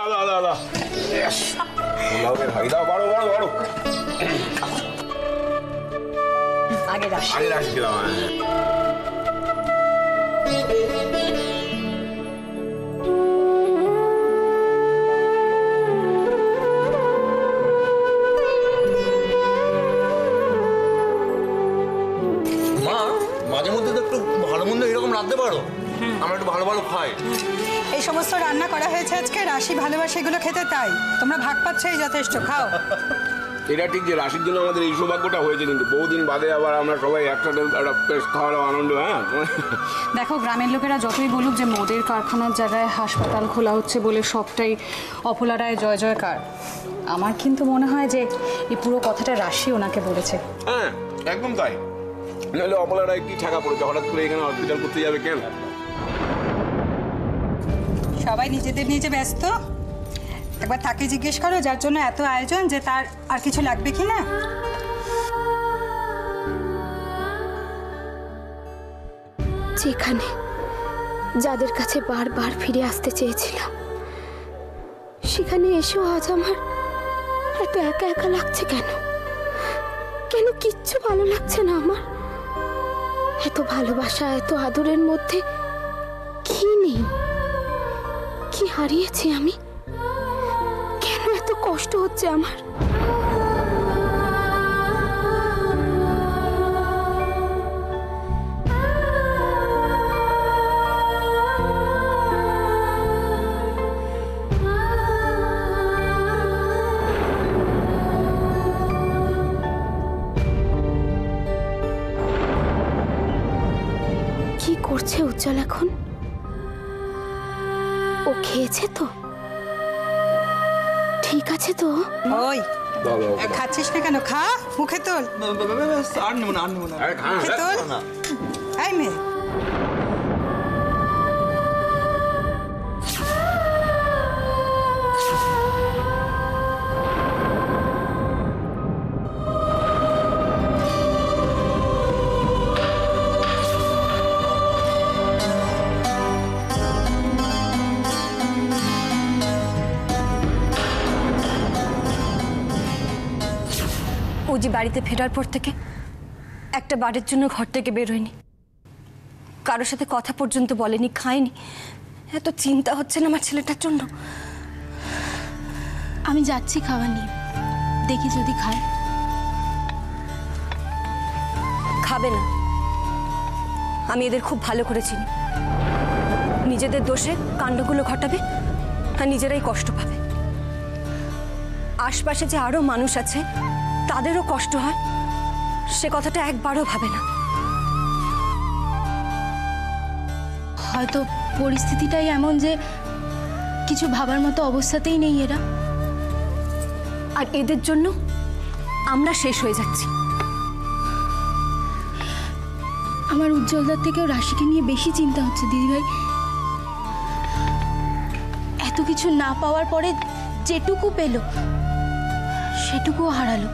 আলো আলো আলো ভাই দাও, বড় বড় বড় আগে রাশি আগে রাশি দিলাম। মা মাঝে মধ্যে তো একটু ভালো মন্দ এরকম রাঁধতে পারো, আমরা একটু ভালো ভালো খাই। এই সমস্ত রান্না করা হয়েছে আজকে, রাশি ভালোবাসে এগুলো খেতে, তাই তোমরা ভাগ পাচ্ছ, এই যথেষ্ট, খাও। এটা ঠিক যে রাশির জন্য আমাদের এই সৌভাগ্যটা হয়েছে, কিন্তু বহুদিন বাদে আবার আমরা সবাই একসাথে একটা বেশ খাওয়ার আনন্দ। হ্যাঁ দেখো, গ্রামের লোকেরা যতই বলুক যে মদের কারখানার জায়গায় হাসপাতাল খোলা হচ্ছে বলে সবটাই অফুলা রায় জয় জয়কার, আমার কিন্তু মনে হয় যে এই পুরো কথাটা রাশি ওনাকে বলেছে। হ্যাঁ একদম তাই, নাহলে অপলারায় কি ঠেকা পড়েছে, হঠাৎ করে এখানে হসপিটাল করতে যাবে কেন? সবাই নিজেদের নিজে ব্যস্ত, একবার তাকে জিজ্ঞেস করো যার জন্য এত আয়োজন, যে তার আর কিছু লাগবে কি না। যেখানে যাদের কাছে বারবার ফিরে আসতে চেয়েছিলাম, সেখানে এসেও আজ আমার এত একা একা লাগছে। কেন কেন কিচ্ছু ভালো লাগছে না আমার? এত ভালোবাসা, এত আদরের মধ্যে কি নেই? কি হারিয়েছি আমি? কেন এত কষ্ট হচ্ছে আমার? কি করছে উজ্জ্বল এখন? ও খেয়েছে তো? ঠিক আছে তো? ওই খাচ্ছিস না কেন? খা, মুখে তোল। আর নেবো না, আর নেবো না। মুখে তোল। এই মেয়ে, ও যে বাড়িতে ফেরার পর থেকে একটা বারের জন্য ঘর থেকে বের হয়নি, কারোর সাথে কথা পর্যন্ত বলেনি, খায়নি। এত চিন্তা হচ্ছে না আমার ছেলেটার জন্য। আমি যাচ্ছি খাবার নিয়ে, দেখি যদি খায়। খাবে না, আমি এদের খুব ভালো করে চিনি। নিজেদের দোষে কাণ্ডগুলো ঘটাবে আর নিজেরাই কষ্ট পাবে। আশপাশে যে আরো মানুষ আছে তাদেরও কষ্ট হয়, সে কথাটা একবারও ভাবে না। হয়তো পরিস্থিতিটাই এমন যে কিছু ভাবার মতো অবস্থাতেই নেই এরা, আর এদের জন্য আমরা শেষ হয়ে যাচ্ছি। আমার উজ্জ্বলদার থেকেও রাশিকে নিয়ে বেশি চিন্তা হচ্ছে দিদিভাই। এত কিছু না পাওয়ার পরে যেটুকু পেল সেটুকুও হারালো।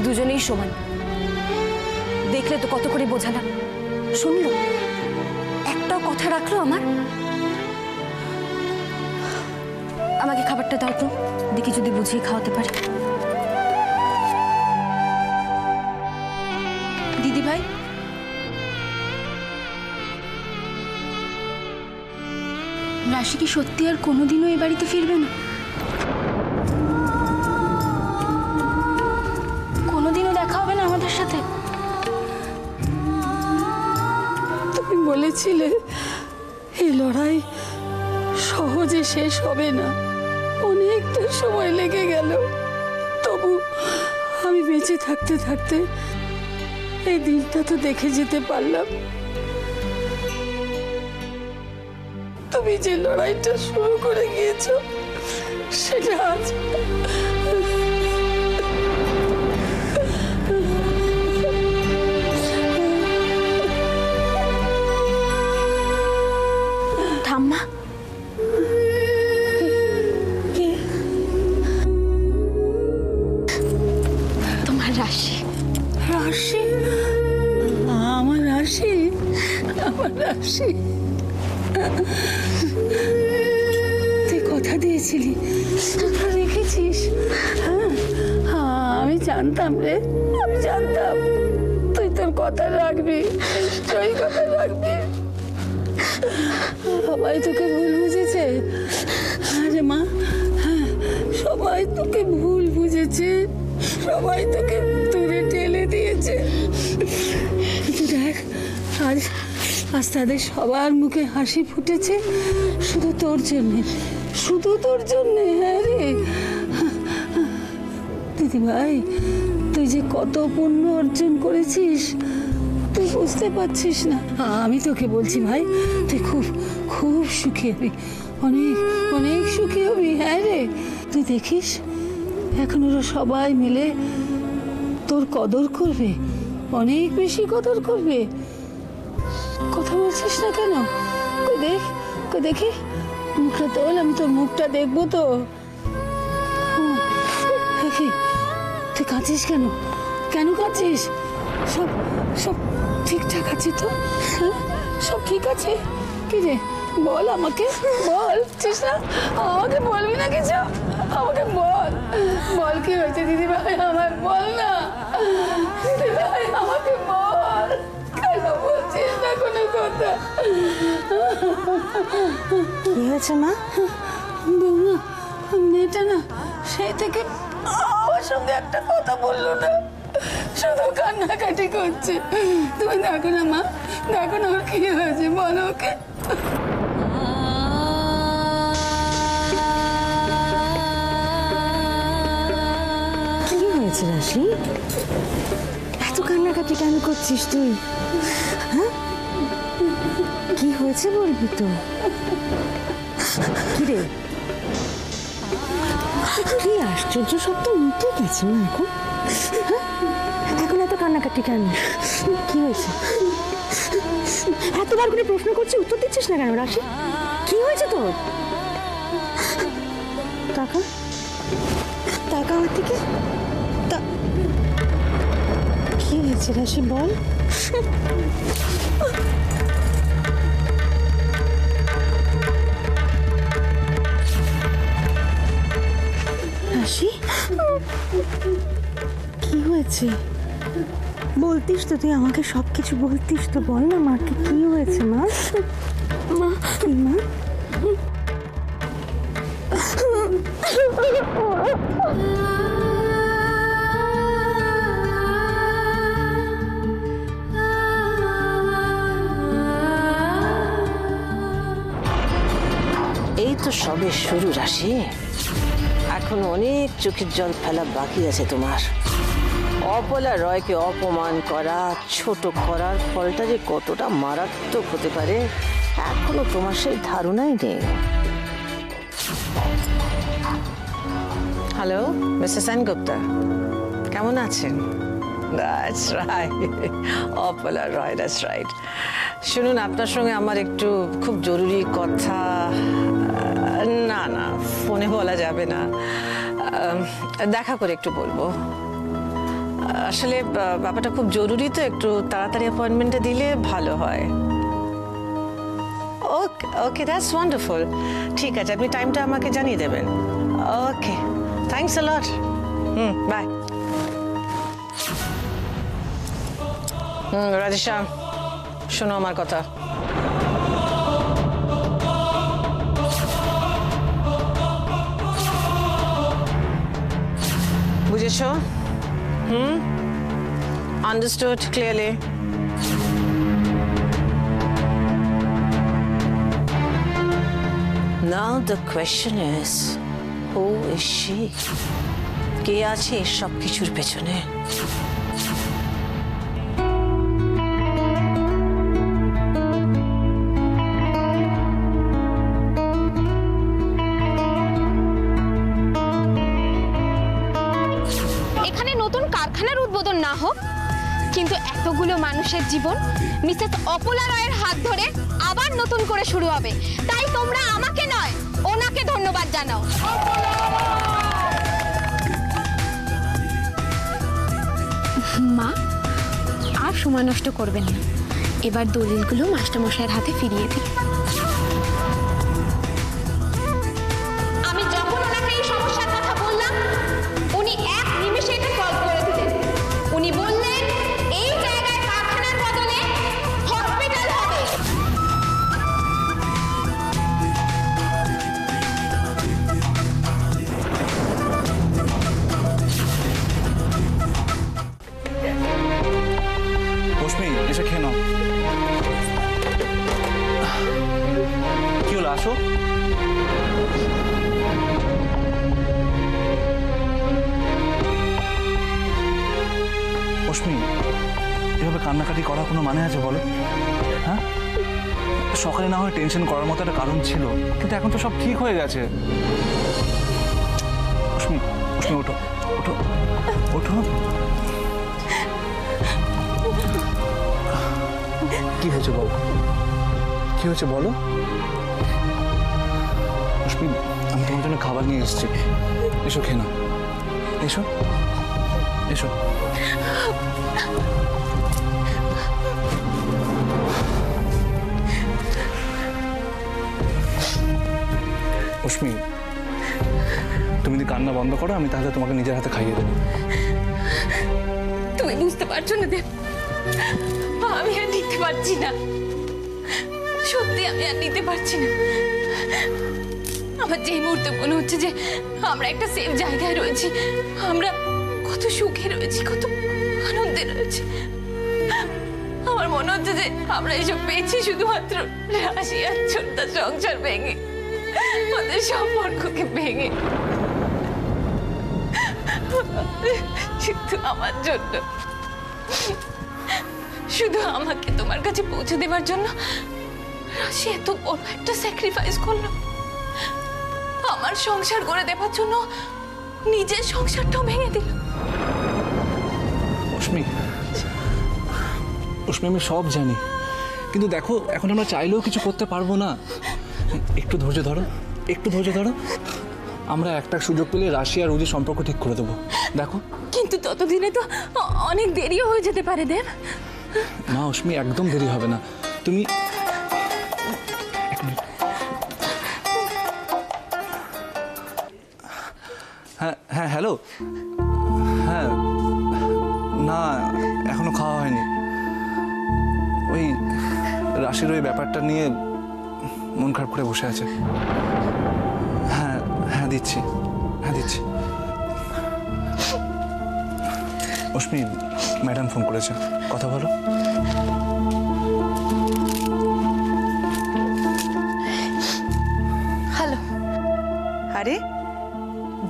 দুজনেই সমান, দেখলে তো কত করে বোঝালাম, শুনলো? একটাও কথা রাখলো আমার? আমাকে খাবারটা দাও তো, দেখি যদি বুঝিয়ে খাওয়াতে পারি। দিদিভাই, রাশি কি সত্যি আর কোনোদিনও এই বাড়িতে ফিরবে না? কোনোদিনও দেখা হবে না আমাদের সাথে? তুমি বলেছিলে এই লড়াই সহজে শেষ হবে না, অনেকটা সময় লেগে গেল। তবু আমি বেঁচে থাকতে থাকতে এই দিনটা তো দেখে যেতে পারলাম। তুমি যে লড়াইটা শুরু করে গিয়েছো সেটা আজ ঠাম্মা, তোমার রাশি। রাশি? আমার রাশি? আমার রাশি? তুই কথা দিয়েছিলি, রেখেছিস। হ্যাঁ, আমি জানতাম রে, আমি জানতাম তুই তোর কথা রাখবি, নিশ্চয়ই কথা রাখবি। সবাই তোকে ভুল বুঝেছে। আরে মা, হ্যাঁ, সবাই তোকে ভুল বুঝেছে, সবাই তোকে দূরে ঠেলে দিয়েছে। কিন্তু দেখ, আজ আজ তাদের সবার মুখে হাসি ফুটেছে শুধু তোর জন্যে, শুধু তোর জন্যে। হ্যাঁ রে দিদি ভাই, তুই যে কত পুণ্য অর্জন করেছিস তুই বুঝতে পারছিস না। আমি তোকে বলছি ভাই, তুই খুব খুব সুখী হবি, অনেক অনেক সুখী হবি। হ্যাঁ রে, তুই দেখিস এখন ওরা সবাই মিলে তোর কদর করবে, অনেক বেশি কদর করবে। কথা বলছিস না কেন? কই দেখ, কই দেখি মুখটা তোল, আমি তোর মুখটা দেখবো তো। তুই কাঁদছিস কেন? কেন কাঁদছিস? সব সব ঠিকঠাক আছে তো? হ্যাঁ, সব ঠিক আছে? কি রে বল আমাকে, বলছিস না? আমাকে বলবি না কিছু? আমাকে বল, বল কি হয়েছে দিদি ভাই, আমার বল না দিদি ভাই, আমাকে বল। কেন বলছিস না কোনো কথা? কি হয়েছে মা? বৌমা, মেয়েটা না সেই থেকে আমার সঙ্গে একটা কথা বললো না, শুধু কান্নাকাটি করছে। তুমি দেখো না মা, দেখো না ওর কি হয়েছে, বলো ওকে। কি হয়েছে রাশি? এত কান্নাকাটি কেন করছিস তুই? হ্যাঁ, কি হয়েছে বলবি তো? কি রে, কি আশ্চর্য, সব তো উঠে গেছে না এখন। হ্যাঁ, এখন এত কান্নাকাটি কেন? কি হয়েছে? এতবার করে প্রশ্ন করছি, উত্তর দিচ্ছিস না কেন রাশি? কি হয়েছে তোর? টাকা টাকা আমার থেকে কি হয়েছে রাশি বল? রাশি কি হয়েছে? বলতিস তো, তুই আমাকে সবকিছু বলতিস তো, বল না মাকে কি হয়েছে। মা, মা, কি মা? এই তো সবে শুরু রাশি, এখন অনেক চোখের জল ফেলা বাকি আছে তোমার। অপলা রয়কে অপমান করা, ছোট করার ফলটা যে কতটা মারাত্মক হতে পারে এখনো তোমার সেই ধারণাই নেই। হ্যালো, মিসেস সেনগুপ্তা, কেমন আছেন? That's right, Apala Roy, that's right. শুনুন, আপনার সঙ্গে আমার একটু খুব জরুরি কথা। না না, ফোনে বলা যাবে না, দেখা করে একটু বলবো। আসলে ব্যাপারটা খুব জরুরি তো, একটু তাড়াতাড়ি অ্যাপয়েন্টমেন্টটা দিলে ভালো হয়। ওকে ওকে, দ্যাটস ওয়ান্ডারফুল। ঠিক আছে, আপনি টাইমটা আমাকে জানিয়ে দেবেন। ওকে, থ্যাঙ্কস আ লট। বাই। রাজেশা, শোনো আমার কথা। বুঝেছো? Understood clearly? Now the question is, who is she? কে আছে সব কিছুর পেছনে? না হোক, কিন্তু এতগুলো মানুষের জীবন মিসেস অপলা রয়ের হাত ধরে আবার নতুন করে শুরু হবে। তাই তোমরা আমাকে নয়, ওনাকে ধন্যবাদ জানাও। মা, আর সময় নষ্ট করবেন না, এবার দলিলগুলো মাস্টারমশাইয়ের হাতে ফিরিয়ে দিন। আসো। অশ্মি, এভাবে কান্নাকাটি করার কোনো মানে আছে বলো? হ্যাঁ, সকালে না হয় টেনশন করার মতো একটা কারণ ছিল, কিন্তু এখন তো সব ঠিক হয়ে গেছে। অশ্মি, অশ্মি ওঠো, ওঠো, ওঠো। কি হয়েছে বলো? কি হয়েছে বলো? অশ্মি, আমি তোমার জন্য খাবার নিয়ে এসেছি, এসো খেয়ে নাও, এসো এসো। অশ্মি, তুমি যদি কান্না বন্ধ করো, আমি তাহলে তোমাকে নিজের হাতে খাইয়ে দেবো। তুমি বুঝতে পারছো না দেব, আমি আর নিতে পারছি না, সত্যি আমি আর নিতে পারছি না। আমার যেই মুহূর্তে মনে হচ্ছে যে আমরা একটা সেফ জায়গায় রয়েছি, আমরা কত সুখে রয়েছি, কত আনন্দে রয়েছি, আমার মনে হচ্ছে যে আমরা এসব পেয়েছি শুধুমাত্র রাশি আর ছোট্টার সংসার ভেঙে, ওদের সম্পর্ককে ভেঙে, শুধু আমার জন্য, শুধু আমাকে তোমার কাছে পৌঁছে দেবার জন্য রাশি এত বড় একটা স্যাক্রিফাইস করলো। আমার সংসার করে দেবার জন্য নিজের সংসারটাও ভেঙে দিল। অশ্মি, অশ্মি, আমি সব জানি, কিন্তু দেখো এখন আমরা চাইলেও কিছু করতে পারবো না। একটু ধৈর্য ধরো, একটু ধৈর্য ধরো, আমরা একটা সুযোগ পেলে রাশি আর রুজির সম্পর্ক ঠিক করে দেবো, দেখো। কিন্তু ততদিনে তো অনেক দেরিও হয়ে যেতে পারে দেব। না অশ্মি, একদম দেরি হবে না। তুমি হ্যাঁ হ্যাঁ হ্যালো, হ্যাঁ না এখনো খাওয়া হয়নি, ওই রাশির ওই ব্যাপারটা নিয়ে মন খারাপ করে বসে আছে। হ্যাঁ হ্যাঁ দিচ্ছি, হ্যাঁ দিচ্ছি। অশ্মি, ম্যাডাম ফোন করেছে, কথা বলো। হ্যালো। আরে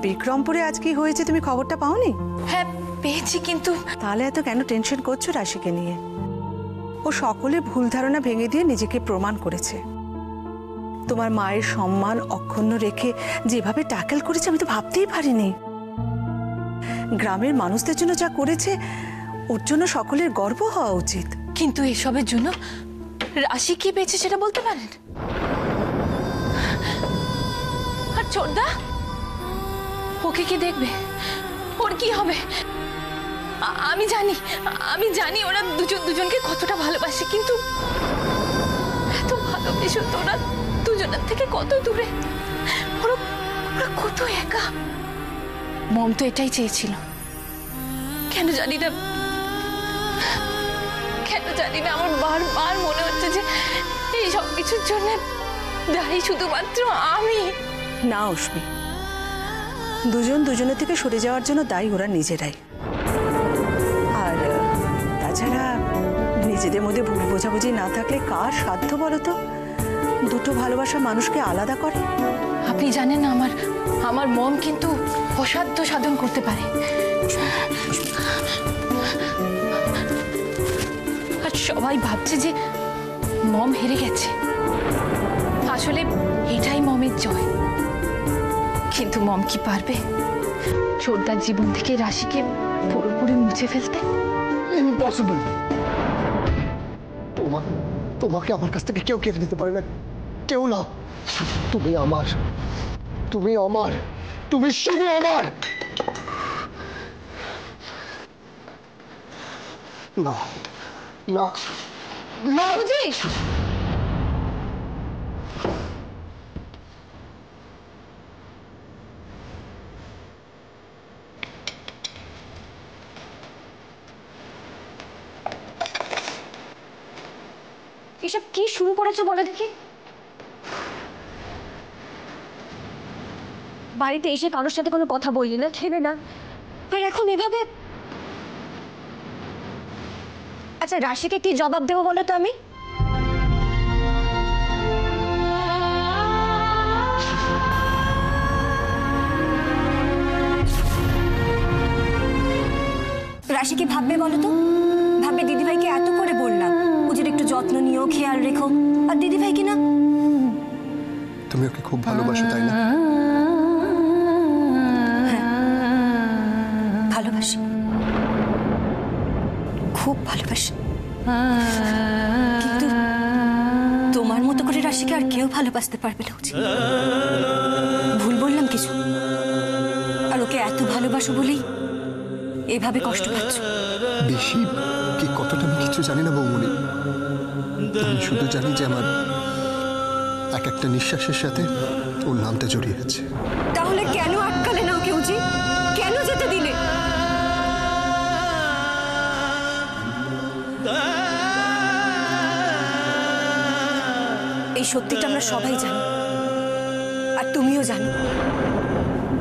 বিক্রমপুরে আজ কি হয়েছে তুমি খবরটা পাওনি? হ্যাঁ পেয়েছি, কিন্তু তাহলে এত কেন টেনশন করছো রাশিকে নিয়ে? ও সকলে ভুল ধারণা ভেঙে দিয়ে নিজেকে প্রমাণ করেছে। তোমার মায়ের সম্মান অক্ষুণ্ণ রেখে যেভাবে ট্যাকেল করেছে আমি তো ভাবতেই পারিনি। গ্রামের মানুষদের জন্য যা করেছে ওর জন্য সকলের গর্ব হওয়া উচিত। কিন্তু এসবের জন্য রাশি কি পেয়েছে সেটা বলতে পারেন? আর ছোটদা, ওকে কি দেখবে? ওর কি হবে? আমি জানি ওরা দুজনকে কতটা ভালোবাসে, কিন্তু এত ভালোবেসে তোরা দুজনের থেকে কত দূরে, ওরা কত একা। মম তো এটাই চেয়েছিল। কেন জানি না আমার বারবার মনে হচ্ছে যে এই সব কিছুর জন্য দায়ী শুধুমাত্র আমি। না অশ্মি, দুজন দুজনের থেকে সরে যাওয়ার জন্য দায়ী ওরা নিজেরাই। আর তাছাড়া নিজেদের মধ্যে ভুল বোঝাবুঝি না থাকলে কার সাধ্য বলো তো দুটো ভালোবাসা মানুষকে আলাদা করে? আপনি জানেন না, আমার মম কিন্তু অসাধ্য সাধন করতে পারে। আর সবাই ভাবছে যে মম হেরে গেছে, আসলে এটাই মমের জয়। কিন্তু মম কি পারবে ছোটদার জীবন থেকে রাশিকে পুরোপুরি মুছে ফেলতে? ইম্পসিবল। তোমাকে আমার কাছ থেকে কেউ কেড়ে নিতে পারে না, কেউ না। তুমি আমার, তুমি আমার, তুমি শুধু আমার। না না না বুঝিস? এসব কি শুরু করেছো বলে দেখি? বাড়িতে এসে কারোর সাথে কোনো কথা বললি না, ছেড়ে না, আর এখন এভাবে। আচ্ছা রাশিকে কি জবাব দেবো বলো তো? আমি রাশি কি ভাববে বলো তো? ভাববে দিদিভাইকে এত করে বললাম ওদের একটু যত্ন নিও, খেয়াল রেখো, আর দিদিভাই কি না। তুমি ওকে খুব ভালোবাসো তাই না? ভালোবাসি, খুব ভালোবাসি, কিন্তু তোমার মতো করে রাশিকে আর কেউ ভালোবাসতে পারবে না। ভুল বললাম কিছু? আর ওকে এত ভালোবাসো বলেই এভাবে কষ্ট পাচ্ছ? বেশি কি কতটা আমি কিছু জানি না বৌমনি। আমি শুধু জানি যে আমার এক একটা নিঃশ্বাসের সাথে ওর নামটা জড়িয়ে আছে। তাহলে কেন আটকালে না ওকে উজি? কেন যেতে দিলে? এই সত্যিটা আমরা সবাই জানি, আর তুমিও জানো।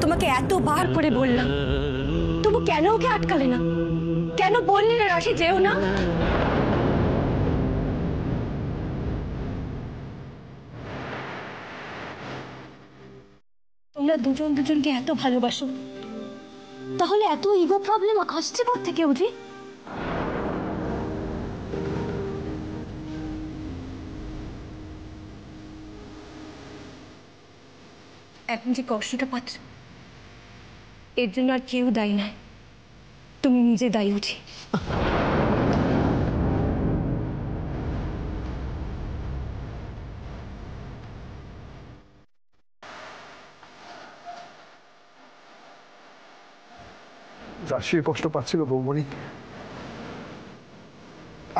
তোমাকে এতবার করে বললাম, তবু কেন ওকে আটকালে না? কেন বললে না রাশি যেও না? তোমরা দুজন দুজনকে এত ভালোবাসো, তাহলে এত ইগো প্রবলেম আসছে কোত্থেকে উজি? এখন যে কষ্টটা পাচ্ছ এর জন্য আর কেউ দায়ী নয়, তুমি নিজে দায়ী উঠি। রাশির কষ্ট পাচ্ছিল বৌমনি।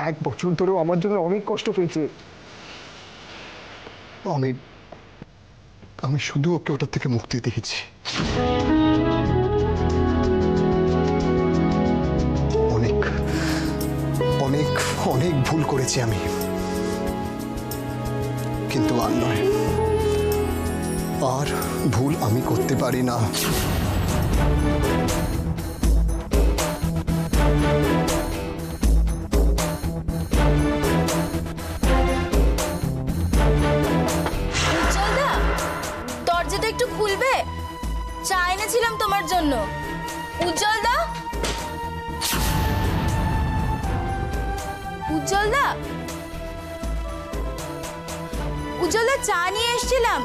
1 বছর ধরেও আমার জন্য অনেক কষ্ট পেয়েছে। আমি শুধু ওকে ওটার থেকে মুক্তি দিয়েছি। অনেক অনেক অনেক ভুল করেছি আমি, কিন্তু আর নয়, আর ভুল আমি করতে পারি না। দরজাটা একটু খুলবে? চা এনেছিলাম তোমার জন্য। উজ্জ্বল দা, উজ্জ্বল দা, উজ্জ্বল দা, চা নিয়ে এসেছিলাম।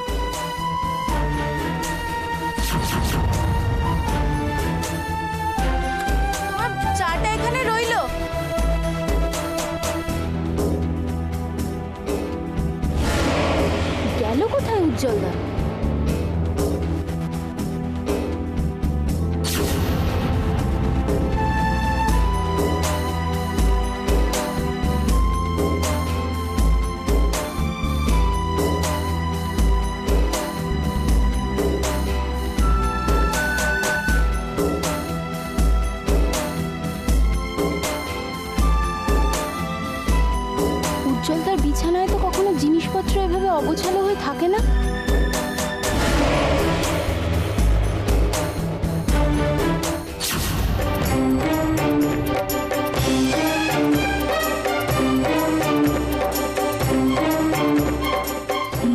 তোমার চাটা এখানে রইলো। গেল কোথায় উজ্জ্বল দা? উজ্জ্বলদার বিছানায় তো কখনো জিনিসপত্র এভাবে অগোছালো হয়ে থাকে না।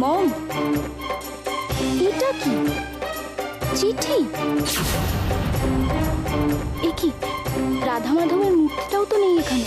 মম, এটা কি? চিঠি? এ কি? রাধা মাধবের মূর্তিটাও তো নেই এখানে।